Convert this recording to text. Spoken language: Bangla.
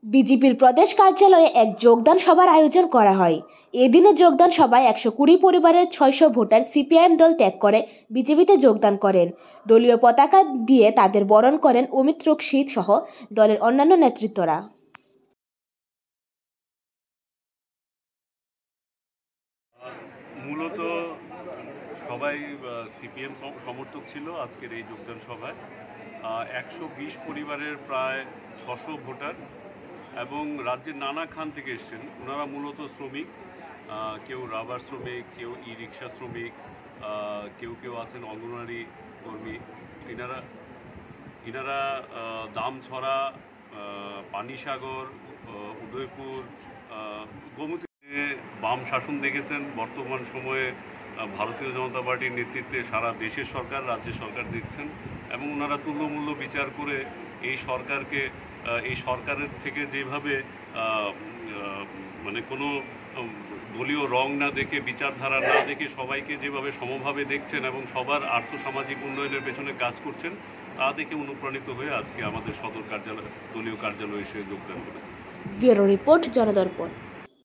বিজেপির প্রদেশ কার্যালয়ে এক যোগদান সভার আয়োজন করা হয়। এদিনে যোগদান সভায় 120 পরিবারের 600 ভোটার সিপিআইএম দল ত্যাগ করে বিজেপিতে যোগদান করেন। দলীয় পতাকা দিয়ে তাদের বরণ করেন অমিত রক্ষিত সহ দলের অন্যান্য নেতৃত্বরা। মূলত সবাই সিপিএম সমর্থক ছিল আজকের এই যোগদান সভায়। 120 পরিবারের প্রায় 600 ভোটার এবং রাজ্যের নানা খান থেকে এসছেন। ওনারা মূলত শ্রমিক, কেউ রাবার শ্রমিক, কেউ ই রিক্সা শ্রমিক, কেউ আছেন অঙ্গনওয়াড়ি কর্মী। ইনারা দামছড়া, পানিসাগর, উদয়পুর, গোমতী বাম শাসন দেখেছেন। বর্তমান সময়ে ভারতীয় জনতা পার্টির নেতৃত্বে সারা দেশের সরকার, রাজ্যের সরকার দেখছেন এবং ওনারা তুল্যমূল্য বিচার করে এই সরকারের থেকে যেভাবে মানে কোনো দলীয় রং না দেখে, বিচারধারা না দেখে সবাইকে যেভাবে সমভাবে দেখছেন এবং সবার আর্থসামাজিক উন্নয়নের পেছনে কাজ করছেন, তা দেখে অনুপ্রাণিত হয়ে আজকে আমাদের সদর কার্যালয়, দলীয় কার্যালয়ে এসে যোগদান করেছে। Bureau report, জনদর্পণ।